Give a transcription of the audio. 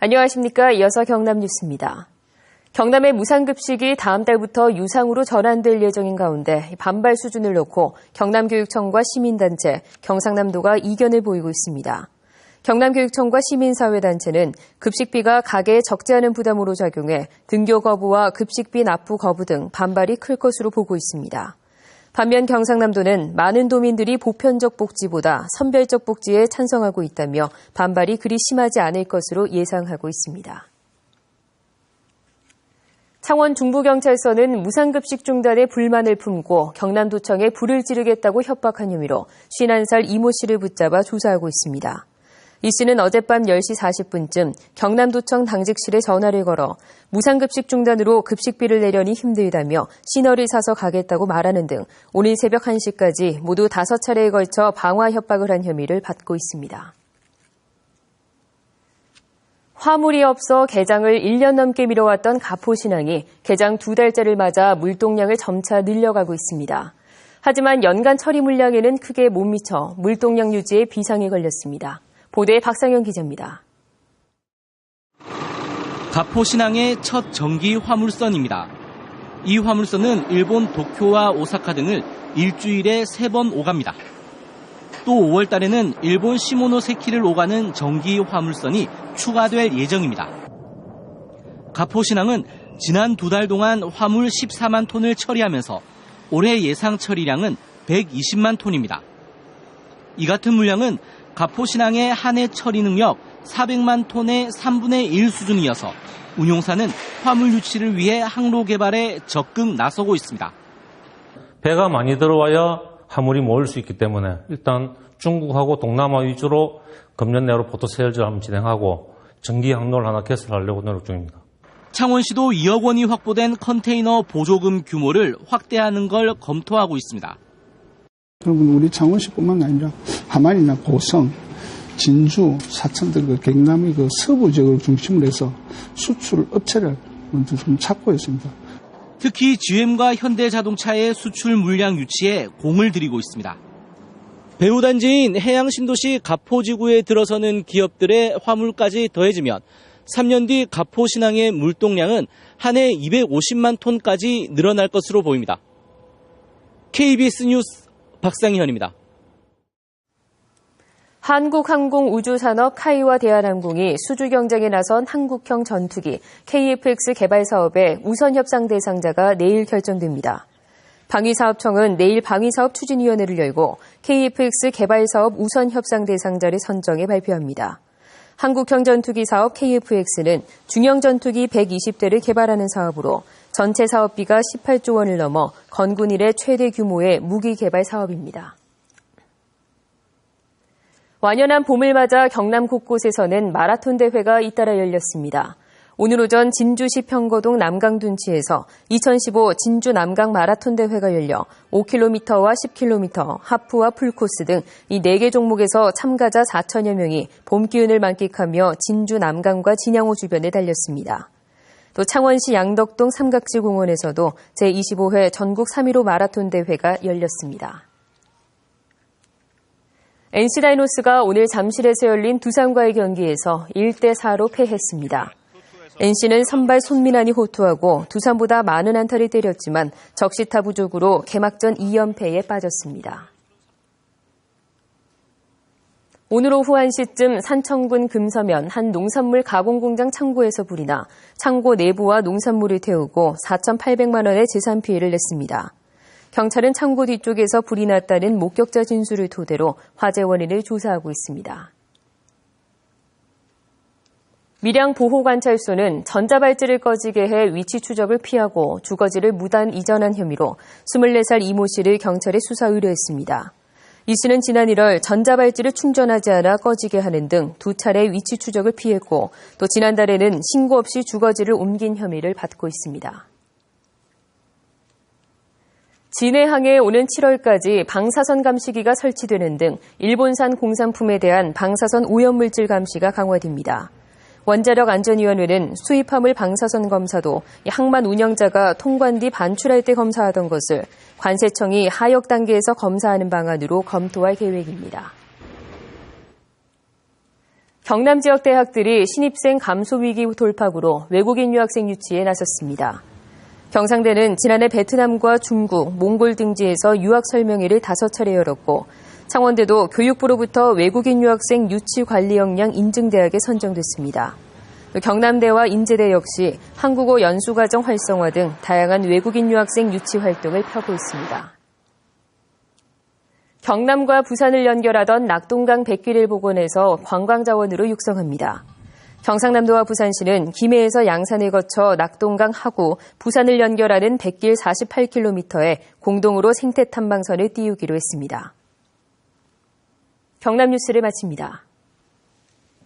안녕하십니까. 이어서 경남 뉴스입니다. 경남의 무상급식이 다음 달부터 유상으로 전환될 예정인 가운데 반발 수준을 놓고 경남교육청과 시민단체, 경상남도가 이견을 보이고 있습니다. 경남교육청과 시민사회단체는 급식비가 가계에 적지 않은 부담으로 작용해 등교 거부와 급식비 납부 거부 등 반발이 클 것으로 보고 있습니다. 반면 경상남도는 많은 도민들이 보편적 복지보다 선별적 복지에 찬성하고 있다며 반발이 그리 심하지 않을 것으로 예상하고 있습니다. 창원 중부경찰서는 무상급식 중단에 불만을 품고 경남도청에 불을 지르겠다고 협박한 혐의로 51살 이모 씨를 붙잡아 조사하고 있습니다. 이 씨는 어젯밤 10시 40분쯤 경남도청 당직실에 전화를 걸어 무상급식 중단으로 급식비를 내려니 힘들다며 시너를 사서 가겠다고 말하는 등 오늘 새벽 1시까지 모두 5차례에 걸쳐 방화 협박을 한 혐의를 받고 있습니다. 화물이 없어 개장을 1년 넘게 미뤄왔던 가포신항이 개장 2달째를 맞아 물동량을 점차 늘려가고 있습니다. 하지만 연간 처리 물량에는 크게 못 미쳐 물동량 유지에 비상이 걸렸습니다. 보도에 박상현 기자입니다. 가포신항의 첫 정기 화물선입니다. 이 화물선은 일본 도쿄와 오사카 등을 일주일에 3번 오갑니다. 또 5월 달에는 일본 시모노세키를 오가는 정기 화물선이 추가될 예정입니다. 가포신항은 지난 2달 동안 화물 14만 톤을 처리하면서 올해 예상 처리량은 120만 톤입니다. 이 같은 물량은 가포신항의 한 해 처리 능력 400만 톤의 3분의 1 수준이어서 운용사는 화물 유치를 위해 항로 개발에 적극 나서고 있습니다. 배가 많이 들어와야 화물이 모일 수 있기 때문에 일단 중국하고 동남아 위주로 금년 내로 포토세일즈를 한번 진행하고 정기 항로를 하나 개설하려고 노력 중입니다. 창원시도 2억 원이 확보된 컨테이너 보조금 규모를 확대하는 걸 검토하고 있습니다. 여러분, 우리 창원시뿐만 아니라 함안이나 고성, 진주, 사천 등 그 경남의 그 서부 지역을 중심으로 해서 수출 업체를 먼저 좀 찾고 있습니다. 특히 GM과 현대자동차의 수출 물량 유치에 공을 들이고 있습니다. 배후단지인 해양신도시 가포지구에 들어서는 기업들의 화물까지 더해지면 3년 뒤 가포신항의 물동량은 한 해 250만 톤까지 늘어날 것으로 보입니다. KBS 뉴스 박상현입니다. 한국항공우주산업 카이와 대한항공이 수주 경쟁에 나선 한국형 전투기 KF-X 개발 사업의 우선 협상 대상자가 내일 결정됩니다. 방위사업청은 내일 방위사업 추진위원회를 열고 KF-X 개발 사업 우선 협상 대상자를 선정해 발표합니다. 한국형 전투기 사업 KF-X는 중형 전투기 120대를 개발하는 사업으로 전체 사업비가 18조 원을 넘어 건군 이래 최대 규모의 무기 개발 사업입니다. 완연한 봄을 맞아 경남 곳곳에서는 마라톤 대회가 잇따라 열렸습니다. 오늘 오전 진주시 평거동 남강둔치에서 2015 진주 남강 마라톤 대회가 열려 5km와 10km, 하프와 풀코스 등 이 4개 종목에서 참가자 4천여 명이 봄 기운을 만끽하며 진주 남강과 진양호 주변에 달렸습니다. 또 창원시 양덕동 삼각지 공원에서도 제25회 전국 3.15 마라톤 대회가 열렸습니다. NC다이노스가 오늘 잠실에서 열린 두산과의 경기에서 1대4로 패했습니다. NC는 선발 손민환이 호투하고 두산보다 많은 안타를 때렸지만 적시타 부족으로 개막전 2연패에 빠졌습니다. 오늘 오후 1시쯤 산청군 금서면 한 농산물 가공공장 창고에서 불이 나 창고 내부와 농산물을 태우고 4,800만 원의 재산 피해를 냈습니다. 경찰은 창고 뒤쪽에서 불이 났다는 목격자 진술을 토대로 화재 원인을 조사하고 있습니다. 밀양보호관찰소는 전자발찌를 꺼지게 해 위치 추적을 피하고 주거지를 무단 이전한 혐의로 24살 이모 씨를 경찰에 수사 의뢰했습니다. 이 씨는 지난 1월 전자발찌를 충전하지 않아 꺼지게 하는 등 2차례 위치 추적을 피했고 또 지난달에는 신고 없이 주거지를 옮긴 혐의를 받고 있습니다. 진해항에 오는 7월까지 방사선 감시기가 설치되는 등 일본산 공산품에 대한 방사선 오염물질 감시가 강화됩니다. 원자력안전위원회는 수입 화물 방사선 검사도 항만 운영자가 통관 뒤 반출할 때 검사하던 것을 관세청이 하역 단계에서 검사하는 방안으로 검토할 계획입니다. 경남 지역 대학들이 신입생 감소 위기 돌파구로 외국인 유학생 유치에 나섰습니다. 경상대는 지난해 베트남과 중국, 몽골 등지에서 유학 설명회를 5차례 열었고 창원대도 교육부로부터 외국인 유학생 유치 관리 역량 인증대학에 선정됐습니다. 경남대와 인제대 역시 한국어 연수과정 활성화 등 다양한 외국인 유학생 유치 활동을 펴고 있습니다. 경남과 부산을 연결하던 낙동강 백길을 복원해서 관광자원으로 육성합니다. 경상남도와 부산시는 김해에서 양산을 거쳐 낙동강 하구, 부산을 연결하는 백길 48km에 공동으로 생태 탐방선을 띄우기로 했습니다. 경남 뉴스를 마칩니다.